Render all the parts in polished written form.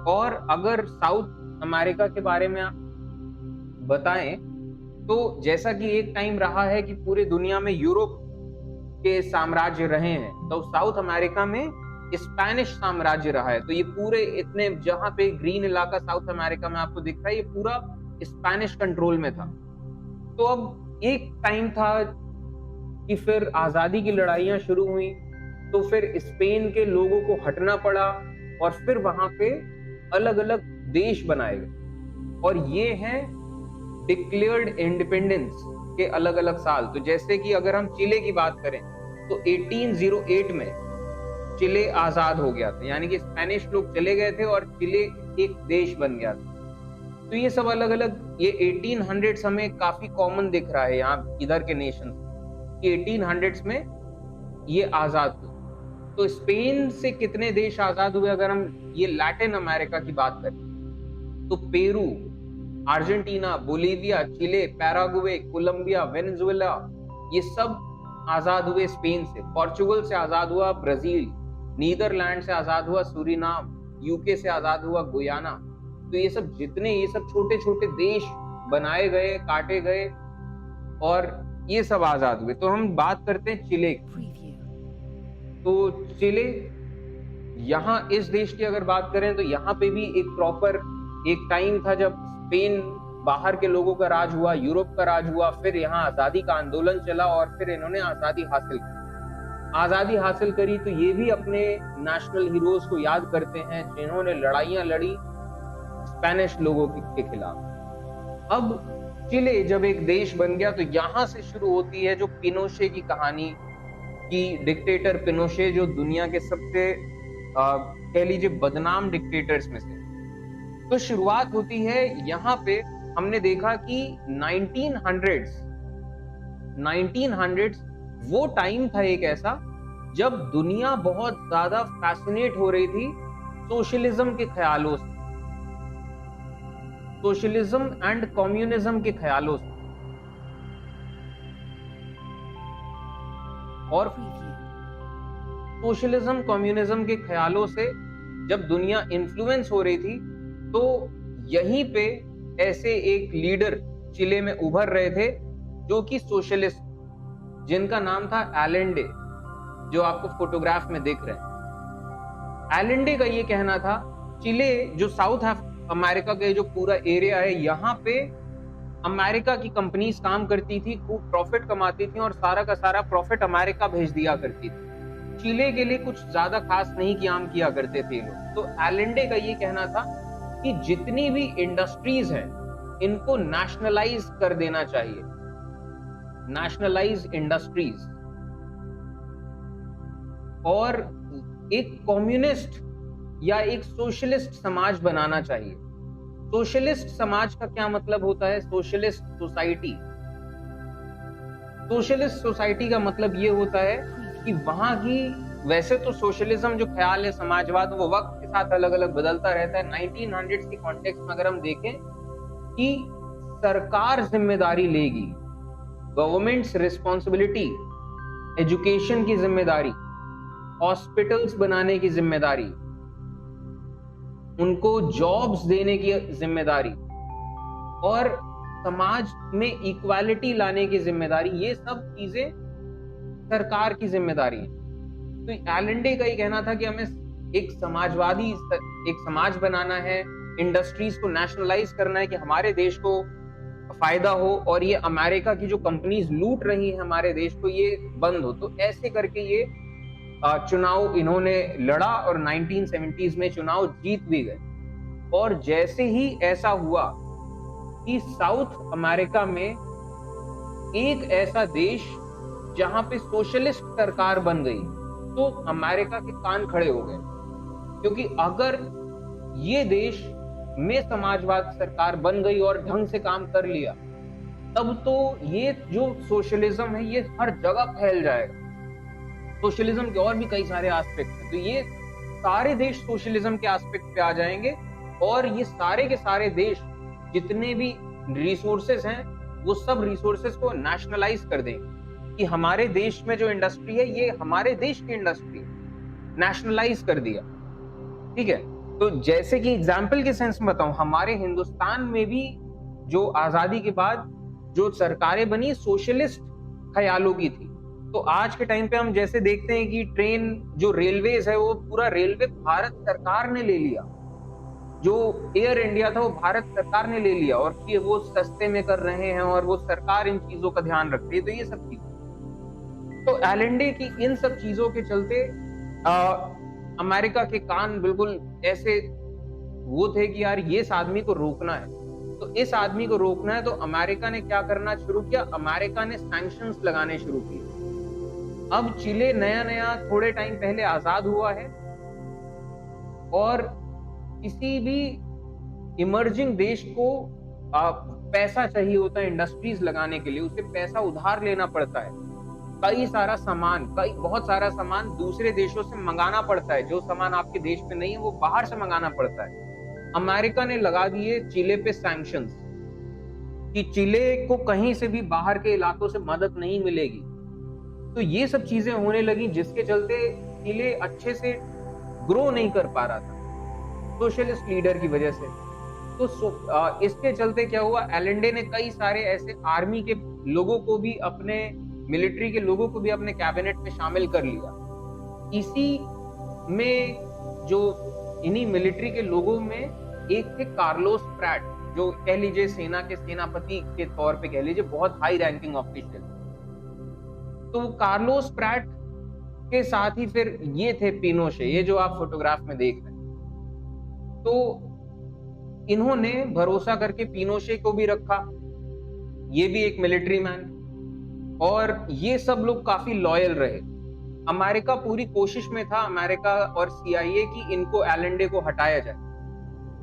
और अगर south America के बारे में आप बताएं तो जैसा कि एक टाइम रहा है कि पूरे दुनिया में यूरोप के साम्राज्य रहे हैं, तो साउथ अमेरिका में स्पेनिश साम्राज्य रहा है। तो ये पूरे इतने जहां पे ग्रीन इलाका साउथ अमेरिका में आपको दिख रहा है, ये पूरा स्पेनिश कंट्रोल में था। तो अब एक टाइम था कि फिर आजादी की लड़ाइयां शुरू हुई, तो फिर स्पेन के लोगों को हटना पड़ा और फिर वहां पे अलग अलग देश बनाए गए और ये हैं डिक्लेयर्ड इंडिपेंडेंस के अलग अलग साल। तो जैसे कि अगर हम चिले की बात करें तो 1808 में चिले आजाद हो गया था, यानी कि स्पेनिश लोग चले गए थे और चिले एक देश बन गया था। तो ये सब अलग अलग, ये 1800s हमें काफी कॉमन दिख रहा है यहाँ इधर के नेशन कि 1800s में ये आजाद हुए। तो स्पेन से कितने देश आजाद हुए अगर हम ये लैटिन अमेरिका की बात करें तो पेरू, अर्जेंटीना, बोलिविया, चिले, पैराग्वे, कोलंबिया, वेनेजुएला, ये सब आजाद हुए स्पेन से। पोर्चुगल से आजाद हुआ ब्राजील, नीदरलैंड से आजाद हुआ सूरीनाम, यूके से आजाद हुआ गुयाना। तो ये सब जितने ये सब छोटे छोटे देश बनाए गए, काटे गए और ये सब आजाद हुए। तो हम बात करते हैं चिले की। तो चिले, यहाँ इस देश की अगर बात करें तो यहाँ पे भी एक प्रॉपर एक टाइम था जब स्पेन बाहर के लोगों का राज हुआ, यूरोप का राज हुआ, फिर यहाँ आजादी का आंदोलन चला और फिर इन्होंने आजादी हासिल की। आजादी हासिल करी तो ये भी अपने नेशनल हीरोज को याद करते हैं जिन्होंने लड़ाइयां लड़ी स्पेनिश लोगों के खिलाफ। अब चिले जब एक देश बन गया तो यहाँ से शुरू होती है जो पिनोशे की कहानी, कि डिक्टेटर पिनोशे जो दुनिया के सबसे कह लीजिए बदनाम डिक्टेटर्स में से। तो शुरुआत होती है यहाँ पे। हमने देखा कि 1900s वो टाइम था एक ऐसा जब दुनिया बहुत ज्यादा फैसिनेट हो रही थी सोशलिज्म के ख्यालों से, सोशलिज्म एंड कम्युनिज्म के ख्यालों से। और सोशलिज्म कम्युनिज्म के ख्यालों से जब दुनिया इन्फ्लुएंस हो रही थी तो यहीं पे ऐसे एक लीडर चिले में उभर रहे थे जो कि सोशलिस्ट, जिनका नाम था एलेंडे, जो आपको फोटोग्राफ में दिख रहे हैं। एलेंडे का ये कहना था चिले जो साउथ अमेरिका के जो पूरा एरिया है, यहाँ पे अमेरिका की कंपनीज काम करती थी, खूब प्रॉफिट कमाती थी और सारा का सारा प्रॉफिट अमेरिका भेज दिया करती थी। चिले के लिए कुछ ज्यादा खास नहीं काम किया करते थे लोग। तो एलेंडे का ये कहना था कि जितनी भी इंडस्ट्रीज हैं इनको नेशनलाइज कर देना चाहिए, नेशनलाइज इंडस्ट्रीज, और एक कम्युनिस्ट या एक सोशलिस्ट समाज बनाना चाहिए। सोशलिस्ट समाज का क्या मतलब होता है? Socialist society. सोशलिस्ट सोसाइटी का मतलब ये होता है कि वहां की, वैसे तो सोशलिज्म जो ख्याल है, समाजवाद, वो वक्त के साथ अलग अलग बदलता रहता है। 1900s की कॉन्टेक्स्ट में अगर हम देखें कि सरकार जिम्मेदारी लेगी, गवर्नमेंट्स रिस्पॉन्सिबिलिटी, एजुकेशन की जिम्मेदारी, हॉस्पिटल्स बनाने की जिम्मेदारी, उनको जॉब्स देने की जिम्मेदारी और समाज में इक्वालिटी लाने की जिम्मेदारी, ये सब चीजें सरकार की जिम्मेदारी है। तो एलेंडे का ये कहना था कि हमें एक समाजवादी एक समाज बनाना है, इंडस्ट्रीज को नेशनलाइज करना है कि हमारे देश को फायदा हो और ये अमेरिका की जो कंपनीज लूट रही है हमारे देश को, ये बंद हो। तो ऐसे करके ये चुनाव इन्होंने लड़ा और 1970s में चुनाव जीत भी गए। और जैसे ही ऐसा हुआ कि साउथ अमेरिका में एक ऐसा देश जहां पे सोशलिस्ट सरकार बन गई, तो अमेरिका के कान खड़े हो गए, क्योंकि अगर ये देश में समाजवाद सरकार बन गई और ढंग से काम कर लिया, तब तो ये जो सोशलिज्म है ये हर जगह फैल जाएगा। सोशलिज्म के और भी कई सारे एस्पेक्ट हैं, तो ये सारे देश सोशलिज्म के एस्पेक्ट पे आ जाएंगे और ये सारे के सारे देश जितने भी रिसोर्सेज हैं वो सब रिसोर्सेज को नेशनलाइज कर देंगे कि हमारे देश में जो इंडस्ट्री है ये हमारे देश की इंडस्ट्री, नेशनलाइज कर दिया। ठीक है, तो जैसे कि एग्जाम्पल के सेंस में बताऊं, हमारे हिंदुस्तान में भी जो आजादी के बाद जो सरकारें बनी सोशलिस्ट ख्यालों की थी। तो आज के टाइम पे हम जैसे देखते हैं कि ट्रेन जो रेलवेज है वो पूरा रेलवे भारत सरकार ने ले लिया, जो एयर इंडिया था वो भारत सरकार ने ले लिया, और ये वो सस्ते में कर रहे हैं और वो सरकार इन चीजों का ध्यान रखती है। तो ये सब चीजें, तो एलएनडे की इन सब चीजों के चलते अमेरिका के कान बिल्कुल ऐसे वो थे कि यार ये इस आदमी को रोकना है। तो इस आदमी को रोकना है तो अमेरिका ने क्या करना शुरू किया, अमेरिका ने सैंक्शंस लगाने शुरू किए। अब चिले नया नया थोड़े टाइम पहले आजाद हुआ है, और किसी भी इमर्जिंग देश को पैसा चाहिए होता है इंडस्ट्रीज लगाने के लिए, उसे पैसा उधार लेना पड़ता है। बहुत सारा सामान दूसरे देशों से मंगाना पड़ता है, जो सामान आपके देश में नहीं है वो बाहर से मंगाना पड़ता है। अमेरिका ने लगा दिए चिले पे सैंक्शंस कि चिले को कहीं से भी बाहर के इलाकों से मदद नहीं मिलेगी। तो ये सब चीजें होने लगी, जिसके चलते चिले अच्छे से ग्रो नहीं कर पा रहा था सोशलिस्ट लीडर की वजह से। तो इसके चलते क्या हुआ, एलेंडे ने कई सारे ऐसे आर्मी के लोगों को भी, अपने मिलिट्री के लोगों को भी अपने कैबिनेट में शामिल कर लिया। इसी में जो इन्हीं मिलिट्री के लोगों में एक थे कार्लोस प्रैट, जो कह लीजिए सेना के सेनापति के तौर पे कह लीजिए बहुत हाई रैंकिंग ऑफिशियल। तो कार्लोस प्रैट के साथ ही फिर ये थे पिनोशे, ये जो आप फोटोग्राफ में देख रहे हैं। तो इन्होंने भरोसा करके पिनोशे को भी रखा, ये भी एक मिलिट्री मैन, और ये सब लोग काफी लॉयल रहे। अमेरिका पूरी कोशिश में था, अमेरिका और सीआईए, की इनको एलेंडे को हटाया जाए।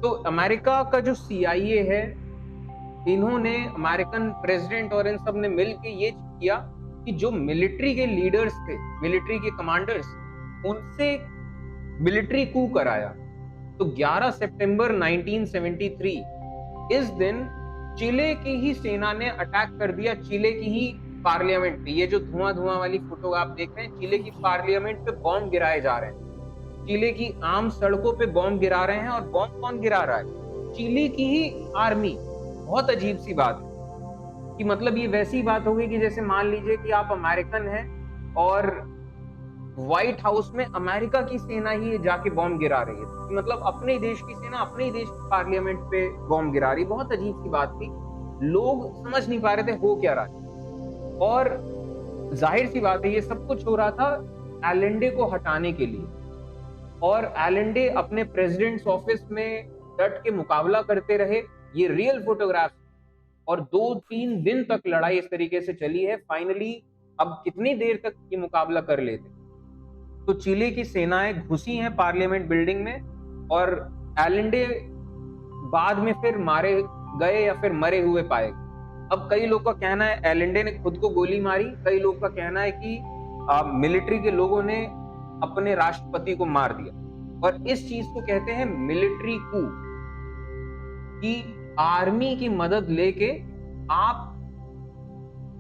तो अमेरिका का जो सीआईए है, इन्होंने अमेरिकन प्रेसिडेंट और इन सब ने मिलकर ये किया कि जो मिलिट्री के लीडर्स थे, मिलिट्री के कमांडर्स, उनसे मिलिट्री कू कराया। तो 11 सितंबर 1973 इस दिन चिले की ही सेना ने अटैक कर दिया, चिले की ही पार्लियामेंट पे। ये जो धुआं धुआं वाली फोटो आप देख रहे हैं, चिले की पार्लियामेंट पे बॉम्ब गिराए जा रहे हैं, चिले की आम सड़कों पे बॉम्ब गिरा रहे हैं। और बॉम्ब कौन गिरा रहा है, चिले की ही आर्मी। बहुत अजीब सी बात है कि मतलब ये वैसी बात हो गई कि जैसे मान लीजिए कि आप अमेरिकन हैं और व्हाइट हाउस में अमेरिका की सेना ही जाके बॉम्ब गिरा रही है, मतलब अपने ही देश की सेना अपने ही देश की पार्लियामेंट पे बॉम्ब गिरा रही। बहुत अजीब सी बात थी, लोग समझ नहीं पा रहे थे हो क्या रहा है। और जाहिर सी बात है ये सब कुछ हो रहा था एलेंडे को हटाने के लिए, और एलेंडे अपने प्रेसिडेंट्स ऑफिस में डट के मुकाबला करते रहे। ये रियल फोटोग्राफ, और 2-3 दिन तक लड़ाई इस तरीके से चली है। फाइनली अब कितनी देर तक ये मुकाबला कर लेते, तो चिले की सेनाएं घुसी हैं पार्लियामेंट बिल्डिंग में, और एलेंडे बाद में फिर मारे गए या फिर मरे हुए पाए। अब कई लोग का कहना है एलेंडे ने खुद को गोली मारी, कई लोग का कहना है कि मिलिट्री के लोगों ने अपने राष्ट्रपति को मार दिया। और इस चीज को कहते हैं मिलिट्री कू, कि आर्मी की मदद लेके आप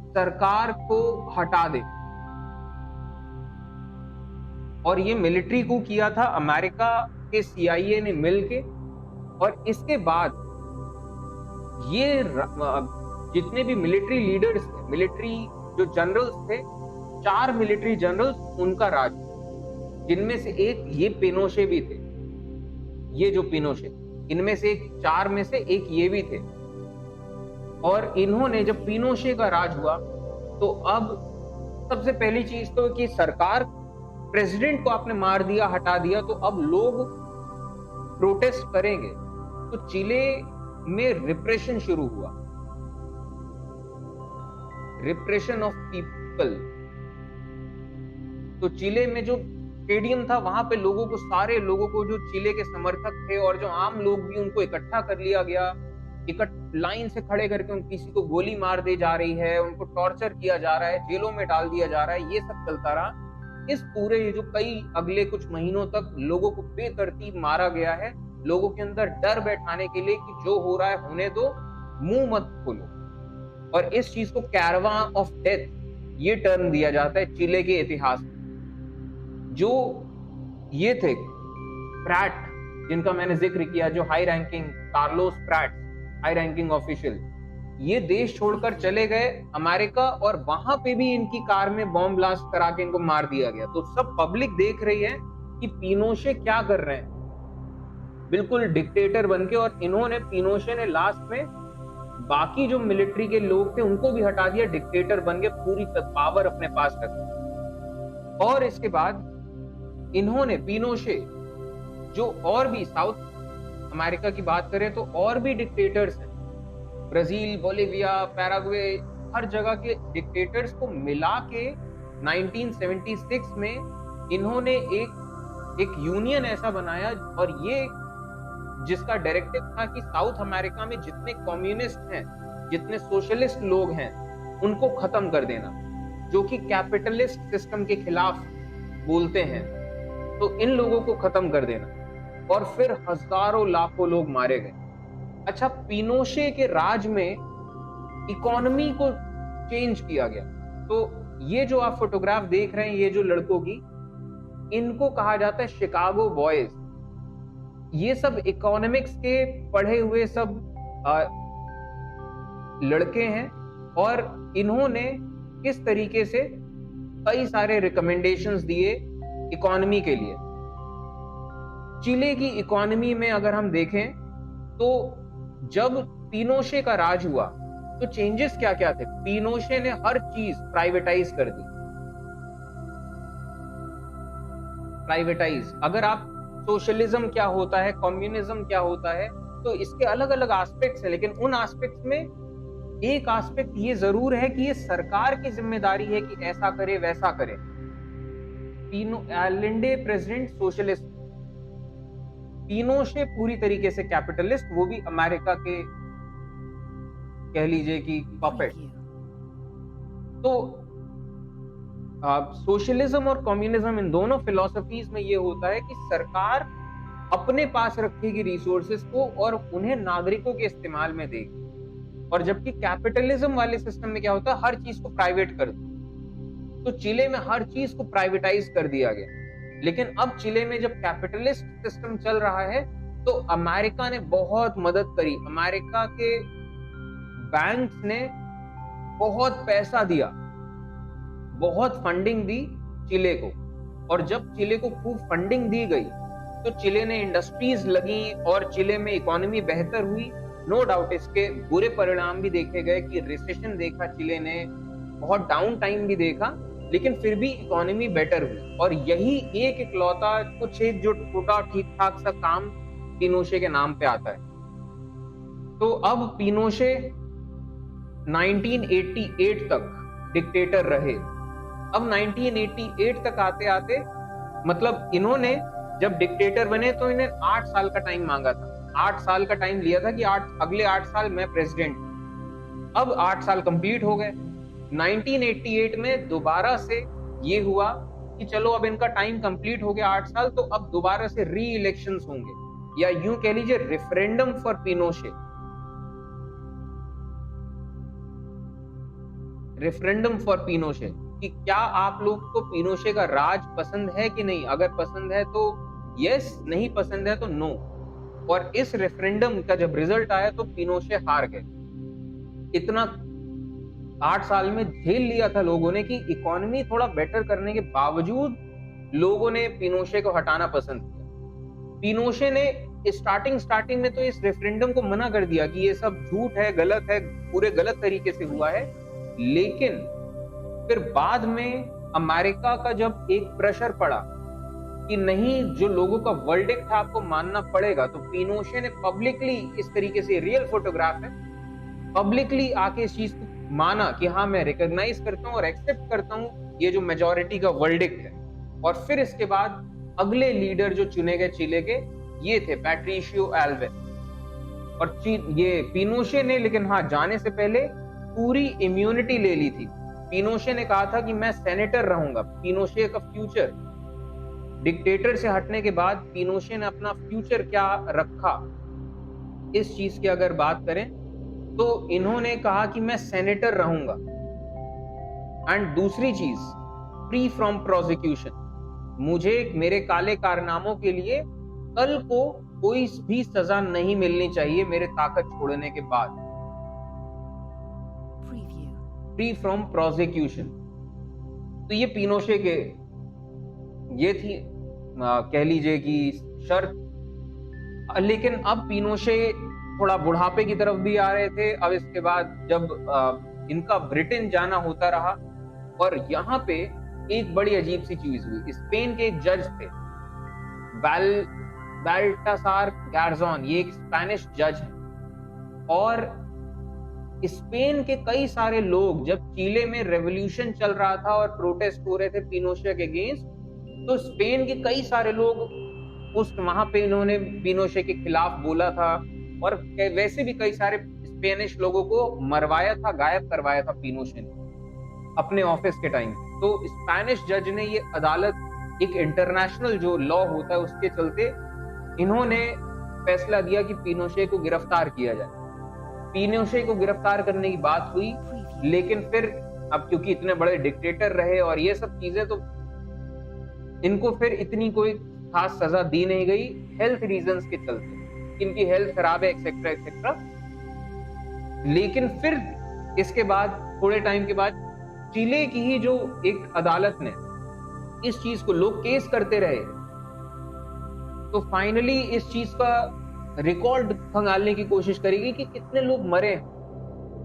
सरकार को हटा दे। और ये मिलिट्री कू किया था अमेरिका के सीआईए ने मिलके। और इसके बाद ये जितने भी मिलिट्री लीडर्स थे, मिलिट्री जो जनरल्स थे, 4 मिलिट्री जनरल्स, उनका राज, जिनमें से एक ये पिनोशे भी थे। ये जो पिनोशे, इनमें से 4 में से एक ये भी थे। और इन्होंने जब पिनोशे का राज हुआ, तो अब सबसे पहली चीज तो कि सरकार, प्रेसिडेंट को आपने मार दिया, हटा दिया, तो अब लोग प्रोटेस्ट करेंगे। तो चिले में रिप्रेशन शुरू हुआ, रिप्रेशन ऑफ पीपल। तो चिले में जो स्टेडियम था, वहां पे लोगों को, सारे लोगों को, जो चिले के समर्थक थे और जो आम लोग भी, उनको इकट्ठा कर लिया गया। लाइन से खड़े करके उन किसी को गोली मार दी जा रही है, उनको टॉर्चर किया जा रहा है, जेलों में डाल दिया जा रहा है। ये सब चलता रहा। इस पूरे जो कई अगले कुछ महीनों तक लोगों को बेतरतीब मारा गया है, लोगों के अंदर डर बैठाने के लिए कि जो हो रहा है होने दो, मुंह मत खोलो। और इस चीज को कैरवान ऑफ डेथ ये टर्म दिया जाता है चिले के इतिहास में। जो ये थे प्रैट, जिनका मैंने जिक्र किया, जो high ranking Carlos Pratt, high ranking official, ये देश छोड़कर चले गए अमेरिका, और वहां पे भी इनकी कार में बॉम्ब ब्लास्ट करा के इनको मार दिया गया। तो सब पब्लिक देख रही है कि पिनोशे क्या कर रहे हैं, बिल्कुल डिक्टेटर बनके। और इन्होंने, पिनोशे ने लास्ट में बाकी जो मिलिट्री के लोग थे उनको भी हटा दिया, डिक्टेटर बन के पूरी पावर अपने पास रखी। और इसके बाद इन्होंने, पिनोशे, जो और भी साउथ अमेरिका की बात करें तो और भी डिक्टेटर्स हैं, ब्राजील, बोलिविया, पैराग्वे, हर जगह के डिक्टेटर्स को मिला के 1976 में इन्होंने एक यूनियन ऐसा बनाया, और ये जिसका डायरेक्टिव था कि साउथ अमेरिका में जितने कम्युनिस्ट हैं, जितने सोशलिस्ट लोग हैं, उनको खत्म कर देना, जो कि कैपिटलिस्ट सिस्टम के खिलाफ बोलते हैं, तो इन लोगों को खत्म कर देना। और फिर हजारों लाखों लोग मारे गए। अच्छा, पिनोशे के राज में इकोनॉमी को चेंज किया गया। तो ये जो आप फोटोग्राफ देख रहे हैं, ये जो लड़कों की, इनको कहा जाता है शिकागो बॉयज। ये सब इकोनॉमिक्स के पढ़े हुए सब लड़के हैं, और इन्होंने किस तरीके से कई सारे रिकमेंडेशंस दिए इकोनॉमी के लिए। चिले की इकोनॉमी में अगर हम देखें तो जब पिनोशे का राज हुआ तो चेंजेस क्या क्या थे। पिनोशे ने हर चीज प्राइवेटाइज कर दी। प्राइवेटाइज, अगर आप सोशलिज्म क्या होता है, कम्युनिज्म क्या होता है, तो इसके अलग अलग एस्पेक्ट्स हैं, लेकिन उन एस्पेक्ट्स में एक एस्पेक्ट ये जरूर है कि ये सरकार की जिम्मेदारी है कि ऐसा करे वैसा करे। लिंडे प्रेसिडेंट सोशलिस्ट, पिनोशे पूरी तरीके से कैपिटलिस्ट, वो भी अमेरिका के कह लीजिए कि पपेट। तो सोशलिज्म और कम्युनिज्म, इन दोनों फिलॉसफीज में ये होता है कि सरकार अपने पास रखेगी रिसोर्सेज को और उन्हें नागरिकों के इस्तेमाल में देगी। और जबकि कैपिटलिज्म वाले सिस्टम में क्या होता है, हर चीज को प्राइवेट कर दो। तो चिले में हर चीज को प्राइवेटाइज कर दिया गया। लेकिन अब चिले में जब कैपिटलिस्ट सिस्टम चल रहा है तो अमेरिका ने बहुत मदद करी। अमेरिका के बैंक्स ने बहुत पैसा दिया, बहुत फंडिंग दी चिले को। और जब चिले को खूब फंडिंग दी गई तो चिले ने इंडस्ट्रीज लगी और चिले में इकोनॉमी बेहतर हुई। नो डाउट इसके बुरे परिणाम भी देखे गए कि रिसेशन देखा चिले ने, बहुत डाउन टाइम भी देखा, लेकिन फिर भी इकोनॉमी बेटर हुई। और यही एक इकलौता कुछ एक जो छोटा ठीक ठाक सा काम पिनोशे के नाम पे आता है। तो अब पिनोशे 1988 तक डिक्टेटर रहे। अब 1988 तक आते आते, मतलब इन्होंने जब डिक्टेटर बने तो इन्हें 8 साल का टाइम मांगा था। 8 साल का टाइम लिया था कि अगले 8 साल मैं प्रेसिडेंट। अब 8 साल कंप्लीट हो गए। 1988 में दोबारा से ये हुआ कि चलो अब इनका टाइम कंप्लीट हो गया 8 साल, तो अब दोबारा से री इलेक्शंस होंगे, या यूं कह लीजिए referendum for Pinochet. Referendum for Pinochet कि क्या आप लोग को पिनोशे का राज पसंद है कि नहीं। अगर पसंद है तो यस, नहीं पसंद है तो नो। और इस रेफरेंडम का जब रिजल्ट आया तो पिनोशे हार गए। इतना 8 साल में झेल लिया था लोगों ने कि इकोनॉमी थोड़ा बेटर करने के बावजूद लोगों ने पिनोशे को हटाना पसंद किया। पिनोशे ने स्टार्टिंग में तो इस रेफरेंडम को मना कर दिया कि ये सब झूठ है, गलत है, पूरे गलत तरीके से हुआ है। लेकिन फिर बाद में अमेरिका का जब एक प्रेशर पड़ा कि नहीं, जो लोगों का वर्डिक्ट था आपको मानना पड़ेगा, तो पिनोशे ने पब्लिकली, इस तरीके से रियल फोटोग्राफ है, पब्लिकली आके इस चीज को माना कि हाँ मैं रिकॉग्नाइज करता हूँ और एक्सेप्ट करता हूँ ये जो मेजॉरिटी का वर्डिक्ट है। और फिर इसके बाद अगले लीडर जो चुने गए चिले के, ये थे पैट्रिशियो एल्वे। और ये पिनोशे ने, लेकिन हाँ, जाने से पहले पूरी इम्यूनिटी ले ली थी। पिनोशे ने कहा था कि मैं सेनेटर रहूंगा। पिनोशे का फ्यूचर, डिक्टेटर से हटने के बाद पिनोशे ने अपना फ्यूचर क्या रखा, इस चीज की अगर बात करें तो इन्होंने कहा कि मैं सेनेटर रहूंगा। एंड दूसरी चीज, फ्री फ्रॉम प्रोसिक्यूशन। मुझे मेरे काले कारनामों के लिए कल को कोई भी सजा नहीं मिलनी चाहिए मेरे ताकत छोड़ने के बाद, फ्री फ्रॉम प्रोसिक्यूशन। तो ये पिनोशे के ये थी कह लीजिए कि शर्त। लेकिन अब पिनोशे थोड़ा बुढ़ापे की तरफ भी आ रहे थे। अब इसके बाद जब इनका ब्रिटेन जाना होता रहा, और यहाँ पे एक बड़ी अजीब सी चीज हुई। स्पेन के एक जज थे, बाल्टासार गार्जोन, ये एक स्पेनिश जज है। और स्पेन के कई सारे लोग, जब चिले में रेवोल्यूशन चल रहा था और प्रोटेस्ट हो रहे थे पिनोशे के अगेंस्ट, तो स्पेन के कई सारे लोग वहां पे इन्होंने पिनोशे के खिलाफ बोला था। और वैसे भी कई सारे स्पेनिश लोगों को मरवाया था, गायब करवाया था पिनोशे ने अपने ऑफिस के टाइम। तो स्पेनिश जज ने ये अदालत, एक इंटरनेशनल जो लॉ होता है उसके चलते, इन्होंने फैसला दिया कि पिनोशे को गिरफ्तार किया जाए। पिनोशे को गिरफ्तार करने की बात हुई, लेकिन फिर अब क्योंकि इतने बड़े डिक्टेटर रहे और ये सब चीजें, तो इनको फिर इतनी कोई खास सजा दी नहीं गई, हेल्थ रीजंस के चलते, इनकी हेल्थ खराब है एक्सेट्रा एक्सेट्रा। लेकिन फिर इसके बाद थोड़े टाइम के बाद चिले की ही जो एक अदालत ने इस चीज को, लोग केस करते रहे, तो फाइनली इस चीज का रिकॉर्ड खंगालने की कोशिश करेगी कि कितने लोग मरे।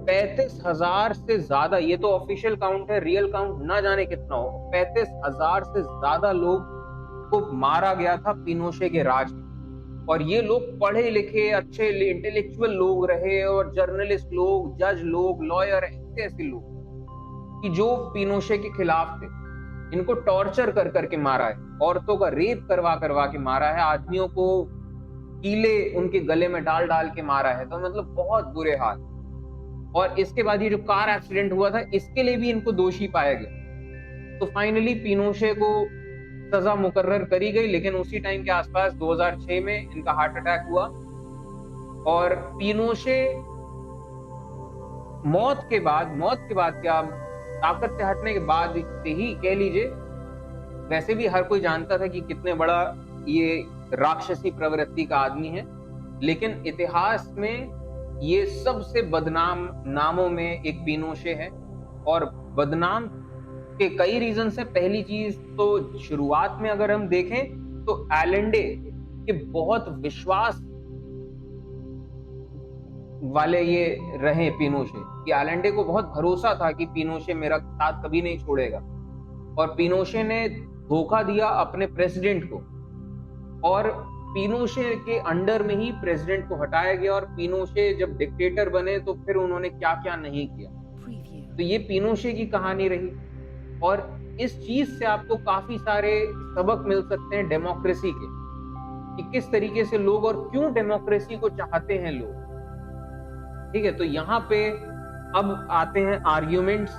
35,000 से ज्यादा, ये तो ऑफिशियल काउंट है, रियल काउंट ना जाने कितना हो। 35,000 से ज्यादा लोग को मारा गया था पिनोशे के राज में। और ये लोग पढ़े लिखे अच्छे इंटेलेक्चुअल लोग रहे, और जर्नलिस्ट लोग, जज लोग, लॉयर, ऐसे लोग कि जो पिनोशे के खिलाफ थे। इनको टॉर्चर कर करके मारा है, औरतों का रेप करवा करवा के मारा है, आदमियों को कीले उनके गले में डाल डाल के मारा है। तो मतलब बहुत बुरे हाल। और इसके बाद ये जो कार एक्सीडेंट हुआ था, इसके लिए भी इनको दोषी पाया गया। तो फाइनली पिनोशे को सजा मुकर्रर करी गई। लेकिन उसी टाइम के आसपास 2006 में इनका हार्ट अटैक हुआ, और पिनोशे मौत के बाद क्या, ताकत से हटने के बाद से ही कह लीजिए, वैसे भी हर कोई जानता था कि कितने बड़ा ये राक्षसी प्रवृत्ति का आदमी है। लेकिन इतिहास में ये सबसे बदनाम नामों में एक पिनोशे है। और बदनाम के कई रीजन से, पहली चीज तो शुरुआत में अगर हम देखें तो एलेंडे के बहुत विश्वास वाले ये रहे पिनोशे, कि एलेंडे को बहुत भरोसा था कि पिनोशे मेरा साथ कभी नहीं छोड़ेगा। और पिनोशे ने धोखा दिया अपने प्रेसिडेंट को, और पिनोशे के अंडर में ही प्रेसिडेंट को हटाया गया। और पिनोशे जब डिक्टेटर बने तो फिर उन्होंने क्या क्या नहीं किया। तो ये पिनोशे की कहानी रही। और इस चीज से आपको काफी सारे सबक मिल सकते हैं डेमोक्रेसी के, कि किस तरीके से लोग और क्यों डेमोक्रेसी को चाहते हैं लोग। ठीक है, तो यहाँ पे अब आते हैं आर्ग्यूमेंट्स